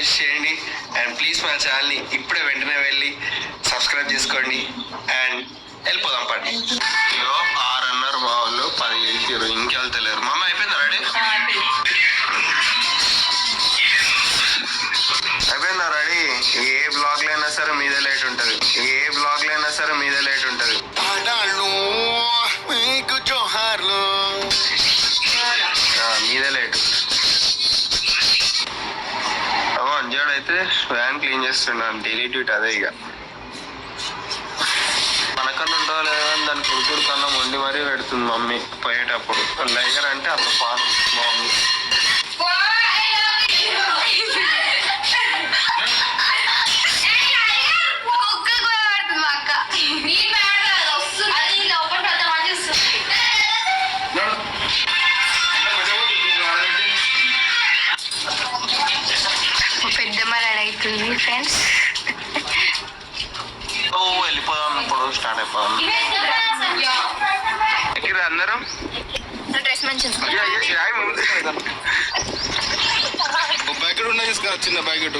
Suggest చేయండి. And please మా ఛానల్ని ఇప్పుడే వెంటనే వెళ్ళి సబ్స్క్రైబ్ చేసుకోండి. అండ్ వెళ్ళిపోదాం పండి. 6 అన్నారు మా వాళ్ళు, 10 చేసారు. ఇంకెళ్తలేరు. మమ్మ అయిపోయిందా రెడీ? అయిపోయిందా రెడీ? ఏ బ్లాగ్ లో అయినా సరే మీదే లేట్ ఉంటది. మీదే లేట్. అంజాడైతే వ్యాన్ క్లీన్ చేస్తున్నాను. డైలీ డ్యూటీ అదే. ఇక మనకన్నా ఉండవు లేదా దాని కొడుకుడు కన్నా వండి మరీ పెడుతుంది మమ్మీ పోయేటప్పుడు. లైగర్ అంటే అంత పాను మా మమ్మీ. పెద్దమ్మ రెడీ అవుతుంది ఫ్రెండ్స్. వెళ్ళిపోదాం. ఇప్పుడు స్టార్ట్ అయిపోదాం. అందరూ డ్రెస్ మంచిగా ప్యాకెట్ ఉన్నది తీసుకురా. చిన్న ప్యాకెట్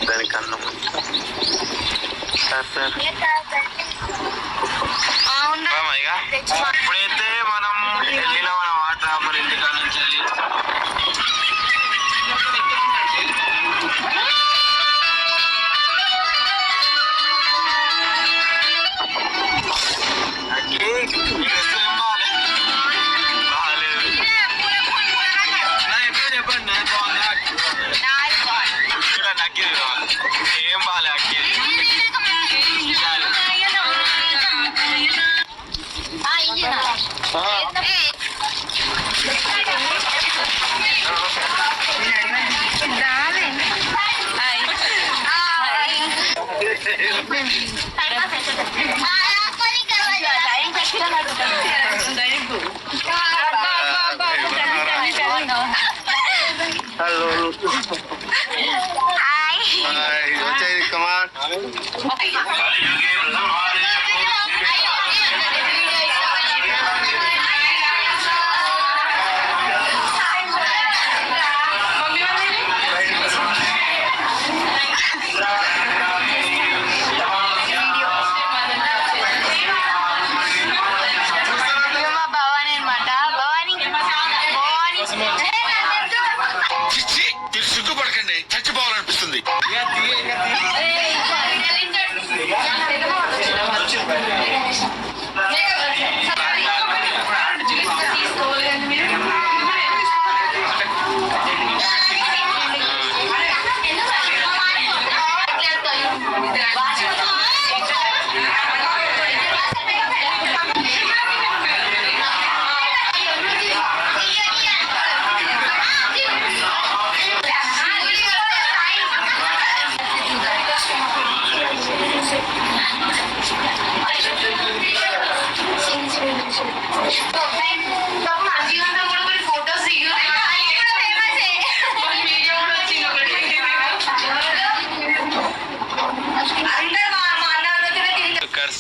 దానికి అన్నం. ఇప్పుడైతే మనం వెళ్ళిన మన వాటర్ మన ఇంటికాడ నుంచి వెళ్ళి ఏం బాలే అక్కి. హలో వచ్చేది కమాన్. సిగ్గుపడకండి, చచ్చిపోవాలనిపిస్తుంది.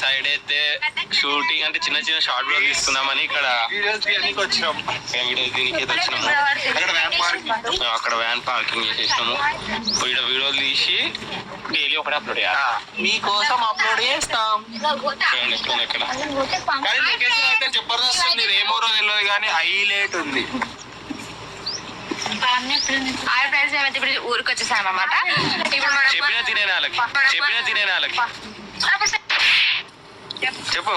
సైడ్ అయితే షూటింగ్ అంటే చిన్న చిన్న షార్ట్ వీడియో తీసుకుందామని ఇక్కడ వీడియోస్ దీనికి వచ్చినాము. అక్కడ వ్యాన్ పార్కింగ్ చేసేసినాము. ఇక్కడ వీడియోలు తీసి డైలీ ఒకటి అప్లోడ్ చేయాలి. మీకోసం అప్లోడ్ చేస్తాం. ఇక్కడ కానీ లొకేషన్ అయితే జబర్దస్త్ ఉంది. ఏమో రోజు తెలియదు కానీ హైలైట్ ఉంది. ఇప్పుడు ఊరికి వచ్చేసాం అన్నమాట. చెప్పిన తినే వాళ్ళకి చెప్పు.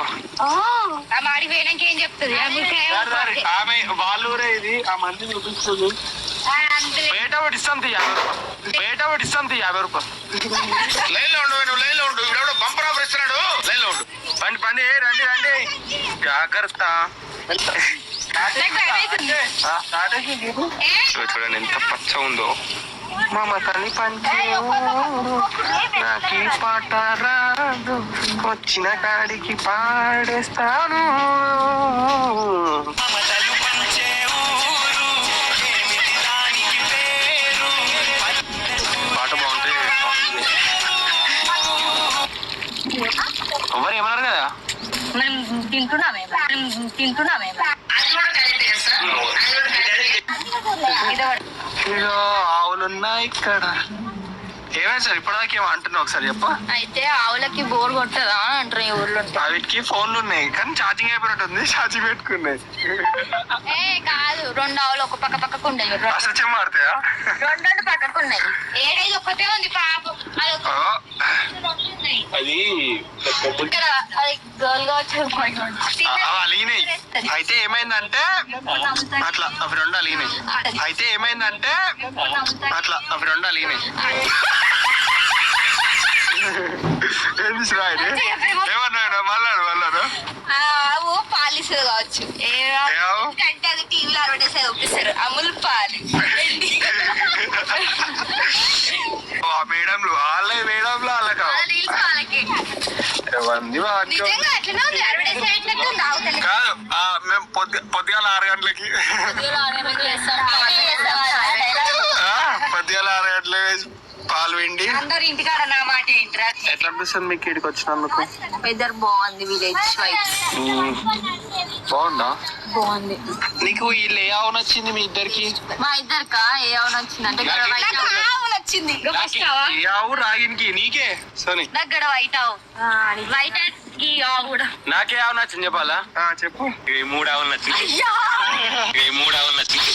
మాడికి పోయినాక ఏం చెప్తుంది ఆమె వాళ్ళ ఊరే ఇది. ఆ మంది చూపిస్తుంది. బయట ఒకటి ఇస్తాం 50 రూపాయలు. లైన్ లో ఉండు, నువ్వు లైన్ లో ఉండు. ఇప్పుడు బంపర్ ఆఫర్ ఇస్తున్నాడు. లైన్ లో ఉండు. పండి రండి జాగ్రత్త. చూడండి ఎంత పచ్చ ఉందో. మమతని పంచి నాకి పాట రాదు, వచ్చిన కాడికి పాడేస్తాను. పాట బాగుంటే ఎవరు ఏమన్నారు కదా. మనం తింటున్నామే ఇగో ఆవులున్నాయి ఇక్కడ. ఏమైనా సార్ ఇప్పటిదాకా ఏమో అంటున్నావు, ఒకసారి చెప్ప. అయితే ఆవులకి బోర్ కొట్టదా అంటారు ఈ ఊర్లో. వీటికి ఫోన్లు ఉన్నాయి కానీ ఛార్జింగ్ అయిపోయినట్టు ఉంది, ఛార్జింగ్ పెట్టుకున్నాయి. ఏ కాదు, 2 ఆవులు ఒక పక్క పక్కకు ఉన్నాయి. అసలు చెమ్మాడతాయా? 2 పక్కకు ఉన్నాయి. ఏడైదు ఒక్కటే ఉంది పాపం. అది ఇక్కడ అది గర్ల్ గా వచ్చి అలిగినాయి. అయితే ఏమైందంటే అట్లా అవి 2 అలిగినాయి. అయితే ఏమైందంటే అట్లా అవి 2 అలిగినాయి. ఏంది శ్రాయిని ఏమన్నా మళ్ళారు ఆవు పాలిస్తుంది కావచ్చు. అంటే అది టీవీలో అడ్వర్టైజ్ చూపిస్తారు, అమూల్ పాలు. మేడంలు వాళ్ళే మేడంలు వాళ్ళ వాళ్ళకి నిజంగా అట్లనే ఉంది. అడ్వర్టైజ్ అయినట్టు తాగుతాను కాదు. మేము పొద్దుగాల 6 గంటలకి పొద్దుగాల 6 గంటలకి పాలు పిండి అందరు ఇంటికాడ నా మాట ఏంట్రా. ఎట్లా అనిపిస్తుంది మీకు ఇక్కడికి వచ్చినందుకు? వెదర్ బాగుంది, విలేజ్ వైబ్స్ బాగుందా? బాగుంది. నీకు ఈ లే ఆవు నచ్చింది మీ ఇద్దరికి? మా ఇద్దరికా ఏ ఆవు నచ్చింది అంటే నచ్చింది. ఏ ఆవు రాగినికి నీకే సోని? నాకు గడ వైట్ ఆవు. వైట్ ఈ ఆవు కూడా నాకే ఆవు నచ్చింది చెప్పాలా? చెప్పు. 3 ఆవులు నచ్చింది. 3 ఆవులు నచ్చింది.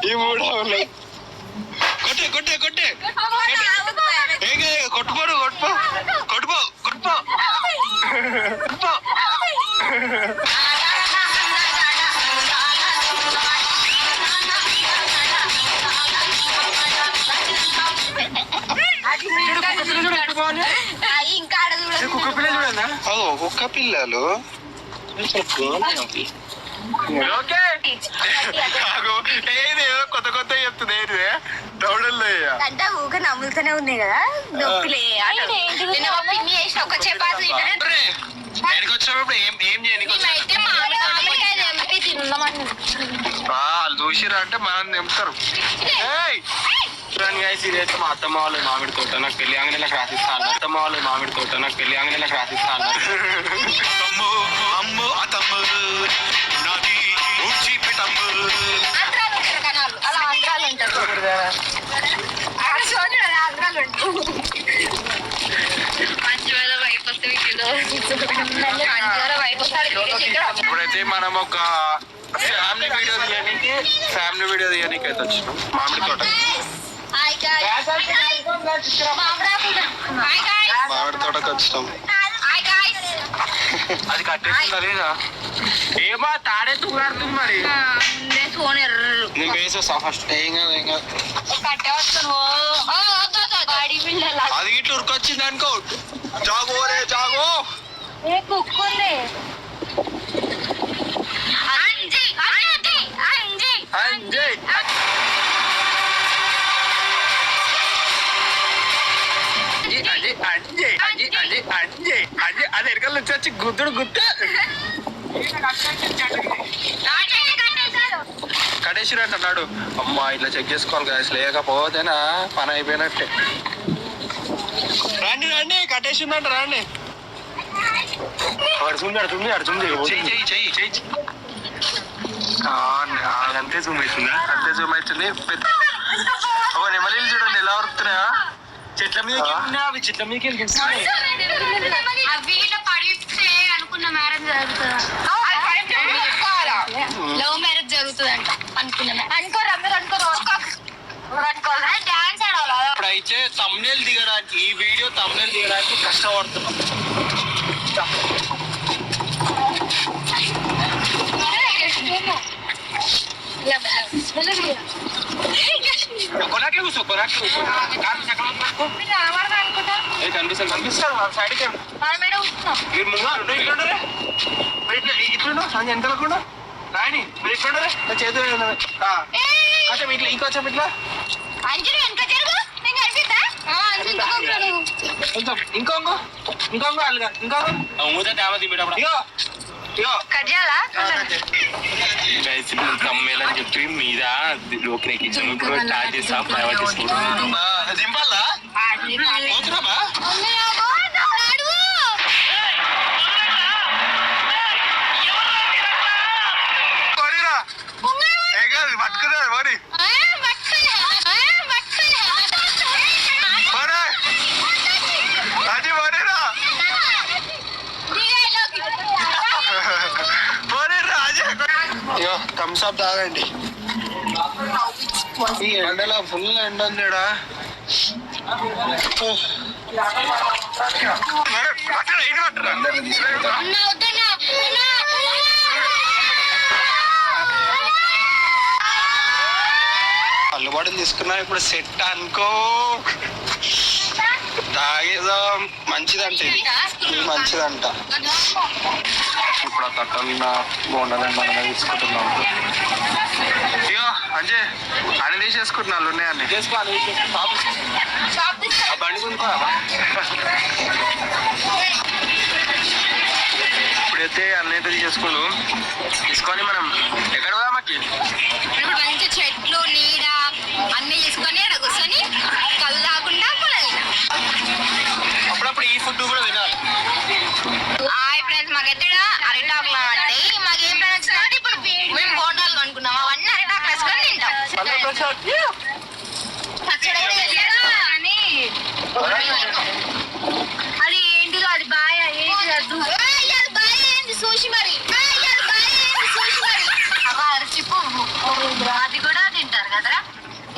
ఈ 3 ఆవులు కొట్టే కొట్టే కొట్టే కొట్టుకోరు కొట్టుకో కొట్టుకో కొట్టుకో కొట్టుకో. ఇంకా కుక్క పిల్ల చూడన్నా? కుక్క పిల్లలు కొత్త కొత్త చెప్తుంది. ఏంటి దౌడల్లో అంటే ఊక నమ్ములుతూనే ఉన్నాయి కదా నొప్పిలే. పిన్ని చేసిన ఒక చపాతి వచ్చినప్పుడు ఏం చేయడానికి వాళ్ళు చూసిరా అంటే మనం నింపుతారు. సీరియస్ మా అత్తమ్మ వాళ్ళు మామిడి తోట నాకు పెళ్లి అంగనీలకు రాసిస్తాను. అత్తమ్మ వాళ్ళు మామిడి తోట నాకు పెళ్లి అంగనీలకు రాసిస్తాను. అలా ఆంధ్రాలు ఉంటారు. ఇప్పుడైతే మనం ఒక ఫ్యామిలీ వీడియో తీయడానికి అయితే వచ్చినాం మామిడి తోట. మామిడి తోటకి వచ్చినాం. అది కట్టేస్తుందా లేదా? ఏమో తాడే తుగాడుతుంది మరి. నేను వేసేస్తా ఫస్ట్. ఏం కాదు ఏం కాదు. అది ఇట్లా ఉరికొచ్చింది అనుకో. జాగో రే జాగో. కుక్కుంది అది ఎరకల నుంచి వచ్చి గుద్దుడు గుద్దు కడేసినట్టు అన్నాడు. అమ్మా ఇట్లా చెక్ చేసుకోవాలి కదా, లేకపోతేనా పని అయిపోయినట్టే. రండి రండి కట్టేసిందంట రండి. అడుతుంది అడుతుంది అడుతుంది. చెయ్యి చెయ్యి చెయ్యి చెయ్యి. అంతే జూమ్ అవుతుంది, అంతే జూమ్ అవుతుంది. పెద్ద ఒక నెమలీలు చూడండి ఎలా వరుతున్నాయా. చెట్ల మీద అవి చెట్ల మీదకి అనుకున్న మ్యారేజ్ లవ్ మ్యారేజ్ జరుగుతుంది అంట అనుకున్నా. అనుకోరు అందరు అనుకోరు. డాన్స్ ఆడాలి. ఇప్పుడైతే తమ్నేల్ దిగడానికి ఈ వీడియో తమ్నేల్ దిగడానికి కష్టపడుతున్నాం. కొనాకే కూర్చో కొనాకే కూర్చో. కనిపిస్తాను కనిపిస్తాను సైడ్కి మీరు ముందు ఇట్లుండరే ఇట్లుండు సంజయ్ ఎంతకుండా రాయని మీరు ఇట్లుండరే చేతులు కొంచెం ఇట్లా ఇంకొంచెం ఇట్లా కొంచెం ఇంకొంగో ఇంకొంగో అల్లుగా ఇంకొంగో మూత తేవ దింపేటప్పుడు ఇగో ఇగో కమ్మేలని చెప్పి మీద లోకి ఎక్కించాము. ఇప్పుడు స్టార్ట్ చేస్తాం దింపాలా పోతున్నామా? అయ్యో థమ్స్ అప్ తాగండి. ఈ ఎండలో ఫుల్ ఎండ ఉంది ఈడ. అల్లుబాటులు తీసుకున్నా ఇప్పుడు సెట్ అనుకో. తాగేదాం, మంచిదంట ఇది మంచిదంట. ఇప్పుడు ఆ కట్టలున్న బోండాలని మనమే తీసుకుంటున్నాం. అయ్యో అంజే అని తీసేసుకుంటున్నాను ఉన్నాయని బండి ఇప్పుడైతే అన్నైతే తీసేసుకోను. తీసుకొని మనం ఎక్కడ పోదామకి ఇప్పుడు మంచి చెట్లు నీడ అన్ని తీసుకొని అక్కడ కూర్చొని కళ్ళు తాకుండా పొలాలి. అప్పుడప్పుడు ఈ ఫుడ్ కూడా తినాలి. హాయ్ ఫ్రెండ్స్, మాకైతే అరిటాకులు అంటే మాకేం నచ్చిందంటే ఇప్పుడు మేము బోండాలు కొనుక్కున్నాం, అవన్నీ అరిటాకులు వేసుకొని తింటాం. పచ్చడి కూడా వేసారా అని అది ఏంటిదో అది బాయ్ ఏంటి సూషి మరి అరిచిపు అది కూడా తింటారు కదరా.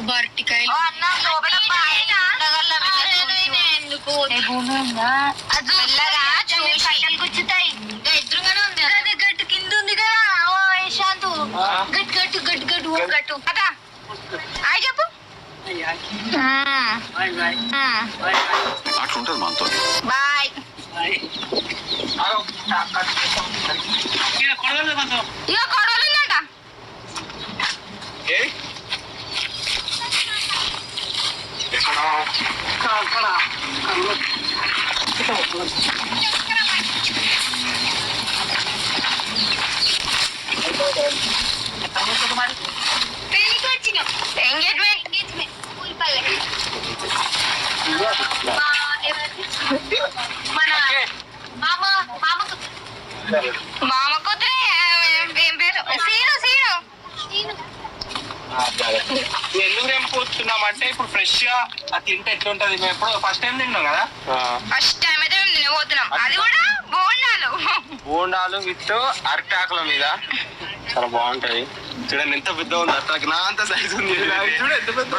బర్టికాయలు అన్నం లోపల ఎందుకు కట్టెలు గుచ్చుతాయి. ఎదురుగానే ఉంది, అదే గట్టు కింద ఉంది కదా. ఓ యశాంతు గట్టు గట్టు గట్టు గట్టు ఓ గట్టు కదా. హాయ్ చెప్పు. అట్లుంటది మనతో. బాయ్. ఇక కొడవలు ఉందంట. మామ కూతురే ఏం పేరు సీను సీను. ఎందుకు రేపుతున్నామంటే ఇప్పుడు ఫ్రెష్ గా అది తింటే ఎట్లుంటది. మేము ఎప్పుడు ఫస్ట్ టైం తిన్నాం కదా. ఫస్ట్ టైం అయితే మేము తినబోతున్నాం, అది కూడా బోండాలు విత్ అరిటాకుల మీద. చాలా బాగుంటది. చూడండి ఎంత పెద్ద ఉంది అట్టాకి. నా అంత సైజు ఉంది. చూడ ఎంత పెద్ద.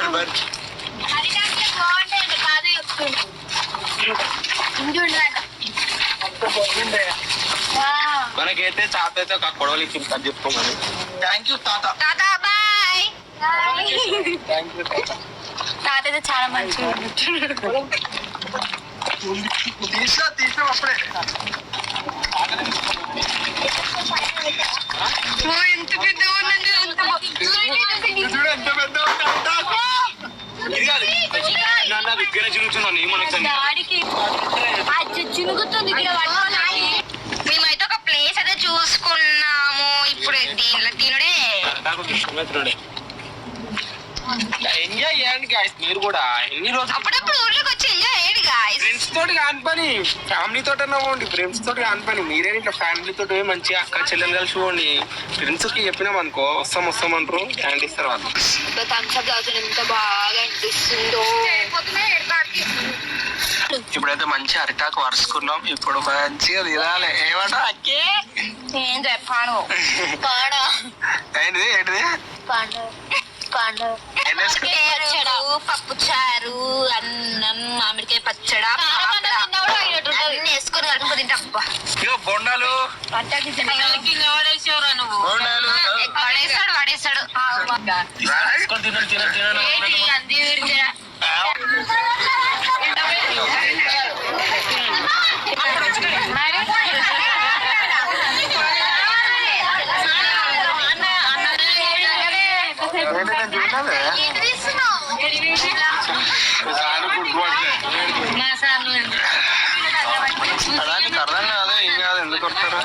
మనకైతే తాత అయితే ఒక కొడవలి అది చెప్పుకోమని. థ్యాంక్ యూ తాత. తాత బాయ్. థ్యాంక్ యూ తాత. తాత అయితే చాలా మంచిగా తీసాం అప్పుడే. ఎంత పెద్ద చూడు ఎంత పెద్ద దగ్గర చిరుగుతున్నాను. మేమైతే ఒక ప్లేస్ అయితే చూసుకున్నాము. ఇప్పుడు దీనిలో తినుడే ఎంజాయ్ చేయండి గాయస్. మీరు కూడా ఎన్ని రోజులు అప్పుడప్పుడు ఊర్లోకి వచ్చి ఎంజాయ్ చేయండి గాయస్. ఫ్రెండ్స్ తోటి కాని పని, ఫ్యామిలీ తోటి పోండి. ఫ్రెండ్స్ తోటి కాని పని. మీరే ఇట్లా ఫ్యామిలీ తోటి మంచిగా అక్క చెల్లెలు కలిసి పోండి. ఫ్రెండ్స్ కి చెప్పినాం అనుకో వస్తాం అంటారు. హ్యాండ్ ఇస్తారు వాళ్ళు. థమ్స్అప్ తాగుతుంది, ఎంత బాగా అనిపిస్తుందో. ఇప్పుడైతే మంచి అరిటాకు వరుసుకున్నాం. ఇప్పుడు మంచిగా తినాలి. ఏమంటా అక్కే ఏం చెప్పాను. ఏంటిది ఏంటిది పప్పు చారు, అన్నం, మామిడికాయ పచ్చడా అన్ని వేసుకొని కలుపుకొని తింటా. బొండాలు పడేస్తాడు. అదానికి అర్థం కాదు. ఏం కాదు, ఎందుకు వస్తారు.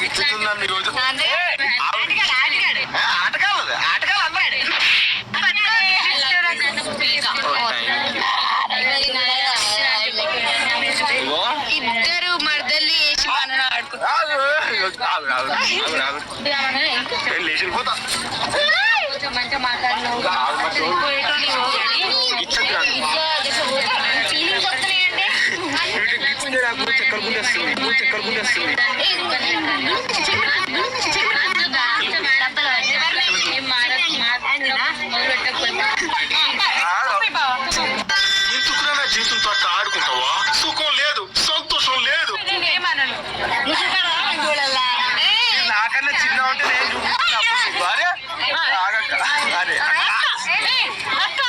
గిచ్చుతుందండి ఈరోజు. ఆటకాలు అన్నాడు. ఇద్దరు మర్దల్ని వేసి మనం ఆడుకుంటాం. లేచిపోతా మంచిగా మాట్లాడినావు. చక్కెర గుండె వస్తుంది. ఎందుకురా నా జీవితంతో అట్లా ఆడుకుంటావా? సుఖం లేదు, సంతోషం లేదు. నాకన్నా చిన్న ఉంటే నేను చూపిస్తున్నా. అరే ఆగక్క. అరే అక్క